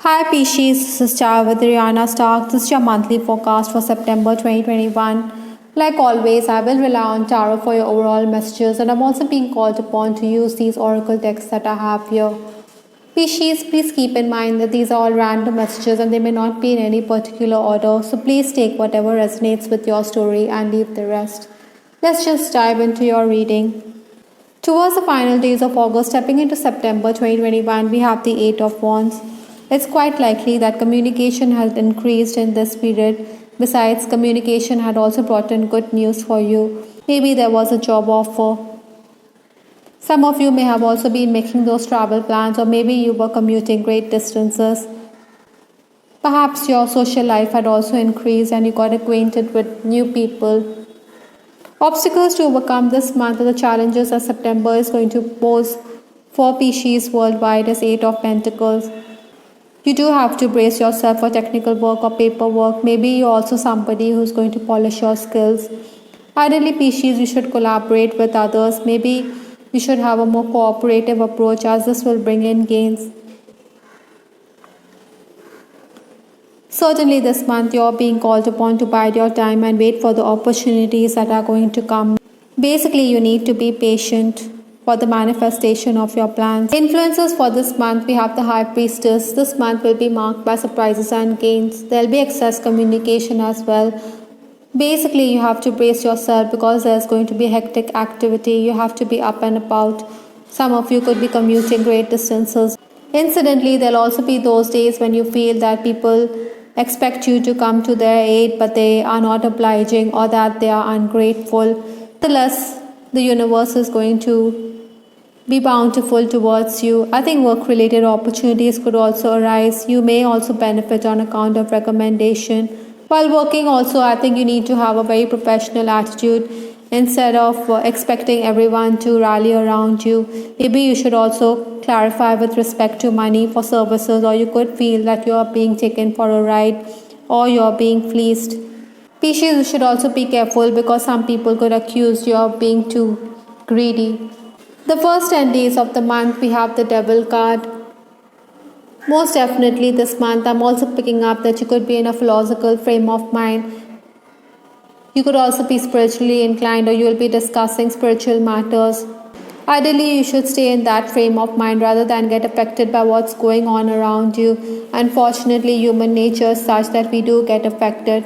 Hi Pisces, this is Char with Rihanna Stark. This is your monthly forecast for September 2021. Like always, I will rely on tarot for your overall messages, and I'm also being called upon to use these oracle decks that I have here. Pisces, please keep in mind that these are all random messages and they may not be in any particular order, so please take whatever resonates with your story and leave the rest. Let's just dive into your reading. Towards the final days of August, stepping into September 2021, we have the Eight of Wands. It's quite likely that communication has increased in this period. Besides, communication had also brought in good news for you. Maybe there was a job offer. Some of you may have also been making those travel plans, or maybe you were commuting great distances. Perhaps your social life had also increased and you got acquainted with new people. Obstacles to overcome this month are the challenges that September is going to pose for Pisces worldwide as Eight of Pentacles. You do have to brace yourself for technical work or paperwork. Maybe you're also somebody who's going to polish your skills. Ideally, Pisces, you should collaborate with others. Maybe you should have a more cooperative approach as this will bring in gains. Certainly this month you're being called upon to bide your time and wait for the opportunities that are going to come. Basically, you need to be patient for the manifestation of your plans. Influences for this month, we have the High Priestess. This month will be marked by surprises and gains. There'll be excess communication as well. Basically, you have to brace yourself because there's going to be hectic activity. You have to be up and about. Some of you could be commuting great distances. Incidentally, there'll also be those days when you feel that people expect you to come to their aid, but they are not obliging or that they are ungrateful. Nonetheless, the universe is going to be bountiful towards you. I think work related opportunities could also arise. You may also benefit on account of recommendation. While working, also, I think you need to have a very professional attitude instead of expecting everyone to rally around you. Maybe you should also clarify with respect to money for services, or you could feel that you are being taken for a ride or you are being fleeced. Pisces, you should also be careful because some people could accuse you of being too greedy. The first 10 days of the month, we have the Devil card. Most definitely this month, I'm also picking up that you could be in a philosophical frame of mind. You could also be spiritually inclined, or you will be discussing spiritual matters. Ideally, you should stay in that frame of mind rather than get affected by what's going on around you. Unfortunately, human nature is such that we do get affected.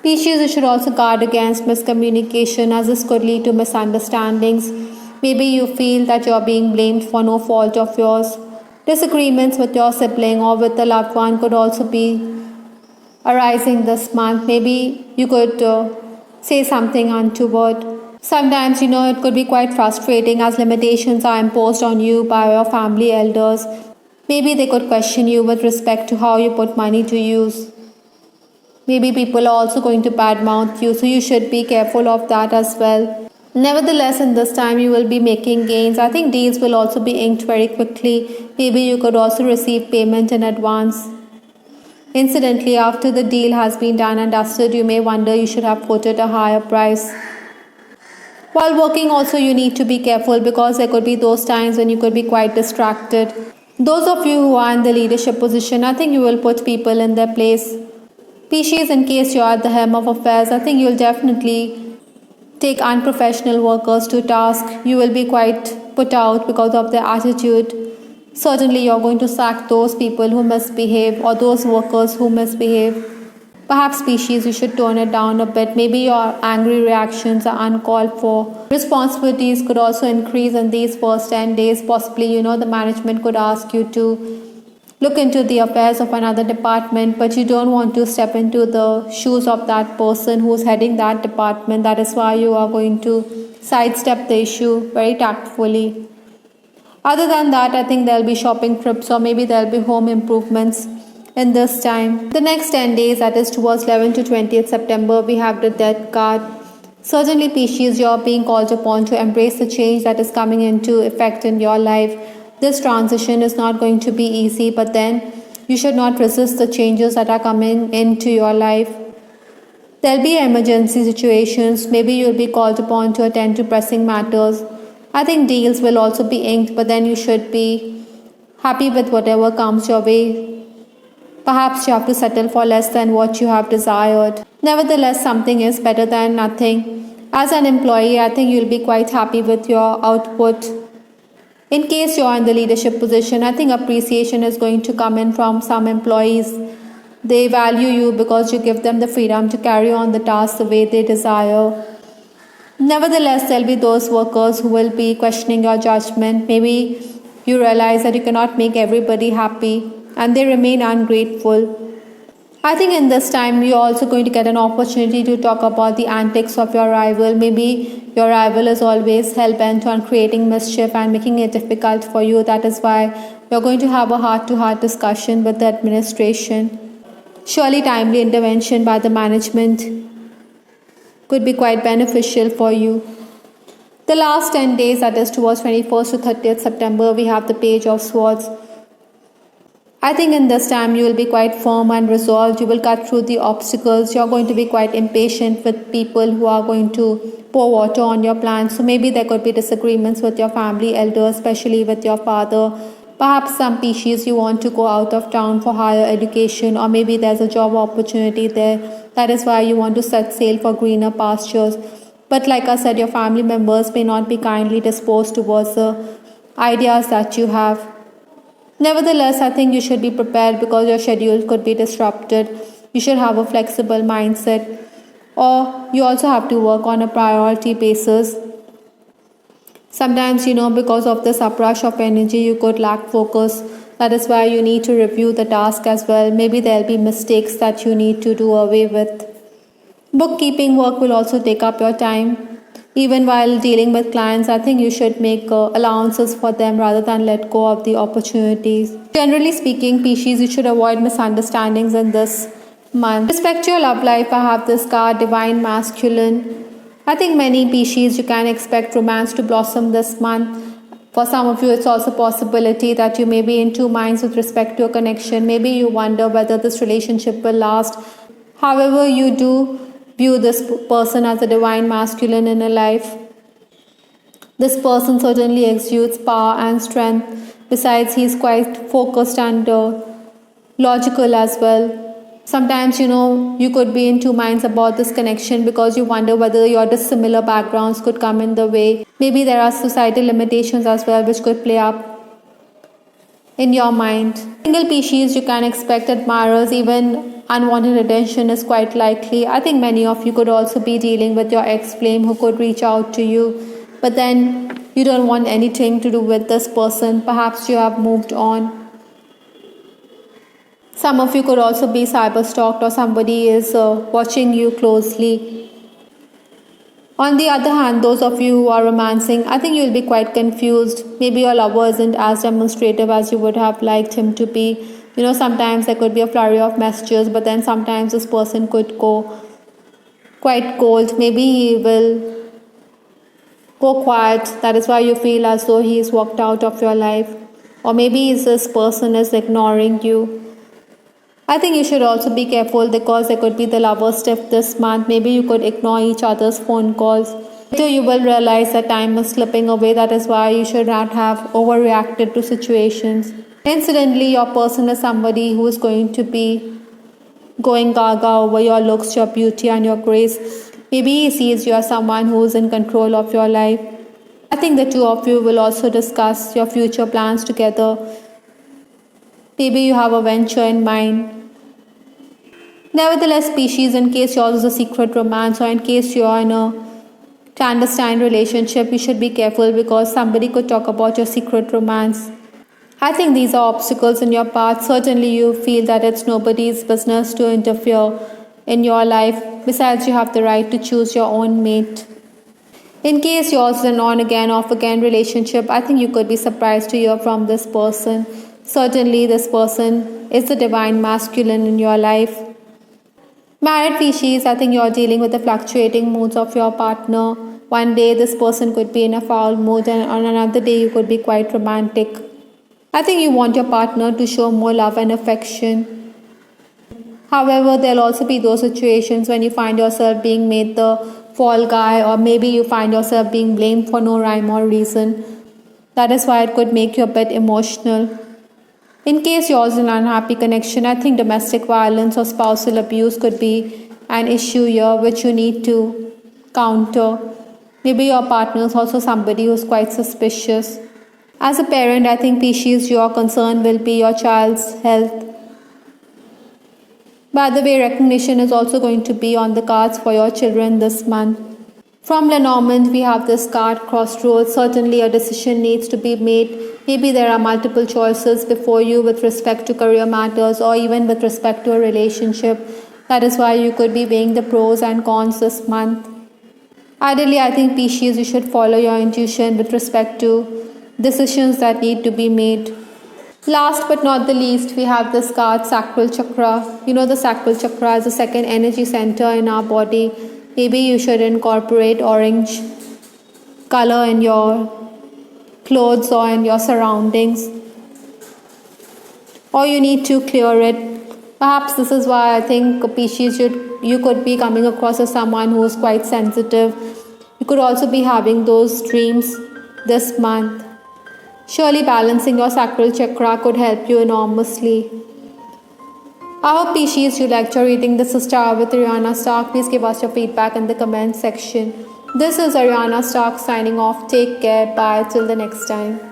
Pisces, you should also guard against miscommunication as this could lead to misunderstandings. Maybe you feel that you're being blamed for no fault of yours. Disagreements with your sibling or with a loved one could also be arising this month. Maybe you could say something untoward. Sometimes, it could be quite frustrating as limitations are imposed on you by your family elders. Maybe they could question you with respect to how you put money to use. Maybe people are also going to badmouth you, so you should be careful of that as well. Nevertheless, in this time, you will be making gains. I think deals will also be inked very quickly. Maybe you could also receive payment in advance. Incidentally, after the deal has been done and dusted, you may wonder you should have quoted a higher price. While working also, you need to be careful because there could be those times when you could be quite distracted. Those of you who are in the leadership position, I think you will put people in their place. Pisces, in case you are at the helm of affairs, I think you'll definitely take unprofessional workers to task. You will be quite put out because of their attitude. Certainly, you're going to sack those people who misbehave or those workers who misbehave. Perhaps, Pisces, you should tone it down a bit. Maybe your angry reactions are uncalled for. Responsibilities could also increase in these first 10 days. Possibly, the management could ask you to look into the affairs of another department, but you don't want to step into the shoes of that person who's heading that department. That is why you are going to sidestep the issue very tactfully. Other than that, I think there'll be shopping trips or maybe there'll be home improvements in this time. The next 10 days, that is towards 11th to 20th September, we have the Death card. Certainly, Pisces, you're being called upon to embrace the change that is coming into effect in your life. This transition is not going to be easy, but then you should not resist the changes that are coming into your life. There'll be emergency situations. Maybe you'll be called upon to attend to pressing matters. I think deals will also be inked, but then you should be happy with whatever comes your way. Perhaps you have to settle for less than what you have desired. Nevertheless, something is better than nothing. As an employee, I think you'll be quite happy with your output. In case you're in the leadership position, I think appreciation is going to come in from some employees. They value you because you give them the freedom to carry on the task the way they desire. Nevertheless, there'll be those workers who will be questioning your judgment. Maybe you realize that you cannot make everybody happy and they remain ungrateful. I think in this time you're also going to get an opportunity to talk about the antics of your rival. Maybe your rival is always hell bent on creating mischief and making it difficult for you. That is why you're going to have a heart to heart discussion with the administration. Surely, timely intervention by the management could be quite beneficial for you. The last 10 days, that is towards 21st to 30th September, we have the Page of Swords. I think in this time you will be quite firm and resolved. You will cut through the obstacles. You're going to be quite impatient with people who are going to pour water on your plans. So maybe there could be disagreements with your family elders, especially with your father. Perhaps some species you want to go out of town for higher education, or maybe there's a job opportunity there. That is why you want to set sail for greener pastures. But like I said, your family members may not be kindly disposed towards the ideas that you have. Nevertheless, I think you should be prepared because your schedule could be disrupted. You should have a flexible mindset, or you also have to work on a priority basis. Sometimes, because of this uprush of energy, you could lack focus. That is why you need to review the task as well. Maybe there'll be mistakes that you need to do away with. Bookkeeping work will also take up your time. Even while dealing with clients, I think you should make allowances for them rather than let go of the opportunities. Generally speaking, Pisces, you should avoid misunderstandings in this month. With respect to your love life, I have this card, Divine Masculine. I think many Pisces, you can expect romance to blossom this month. For some of you, it's also a possibility that you may be in two minds with respect to a connection. Maybe you wonder whether this relationship will last. However, you do view this person as a divine masculine in a life. This person certainly exudes power and strength. Besides, he's quite focused and logical as well. Sometimes, you could be in two minds about this connection because you wonder whether your dissimilar backgrounds could come in the way. Maybe there are societal limitations as well which could play up in your mind. Single Pisces, you can expect admirers. Even unwanted attention is quite likely. I think many of you could also be dealing with your ex-flame who could reach out to you, but then you don't want anything to do with this person. Perhaps you have moved on. Some of you could also be cyber stalked, or somebody is watching you closely. On the other hand, those of you who are romancing, I think you'll be quite confused. Maybe your lover isn't as demonstrative as you would have liked him to be. Sometimes there could be a flurry of messages, but then sometimes this person could go quite cold. Maybe he will go quiet. That is why you feel as though he's walked out of your life. Or maybe this person is ignoring you. I think you should also be careful because there could be the lover stiff this month. Maybe you could ignore each other's phone calls. Later you will realize that time is slipping away. That is why you should not have overreacted to situations. Incidentally, your person is somebody who is going to be going gaga over your looks, your beauty and your grace. Maybe he sees you as someone who is in control of your life. I think the two of you will also discuss your future plans together. Maybe you have a venture in mind. Nevertheless, Pisces, in case yours is a secret romance or in case you are in a clandestine relationship, you should be careful because somebody could talk about your secret romance. I think these are obstacles in your path. Certainly you feel that it's nobody's business to interfere in your life. Besides, you have the right to choose your own mate. In case yours is an on-again, off-again relationship, I think you could be surprised to hear from this person. Certainly this person is the divine masculine in your life. Married Pisces, I think you're dealing with the fluctuating moods of your partner. One day this person could be in a foul mood and on another day you could be quite romantic. I think you want your partner to show more love and affection. However, there'll also be those situations when you find yourself being made the fall guy, or maybe you find yourself being blamed for no rhyme or reason. That is why it could make you a bit emotional. In case you're in an unhappy connection, I think domestic violence or spousal abuse could be an issue here which you need to counter. Maybe your partner is also somebody who's quite suspicious. As a parent, I think Pisces, your concern will be your child's health. By the way, recognition is also going to be on the cards for your children this month. From Lenormand, we have this card, Crossroads. Certainly, a decision needs to be made. Maybe there are multiple choices before you with respect to career matters or even with respect to a relationship. That is why you could be weighing the pros and cons this month. Ideally, I think Pisces, you should follow your intuition with respect to decisions that need to be made. Last but not the least, we have this card, Sacral Chakra. You know, the Sacral Chakra is the second energy center in our body. Maybe you should incorporate orange color in your clothes or in your surroundings. Or you need to clear it. Perhaps this is why I think Pisces, you could be coming across as someone who is quite sensitive. You could also be having those dreams this month. Surely balancing your sacral chakra could help you enormously. I hope Pisces you liked your reading. This is Star with Ariana Stark. Please give us your feedback in the comment section. This is Ariana Stark signing off. Take care. Bye. Till the next time.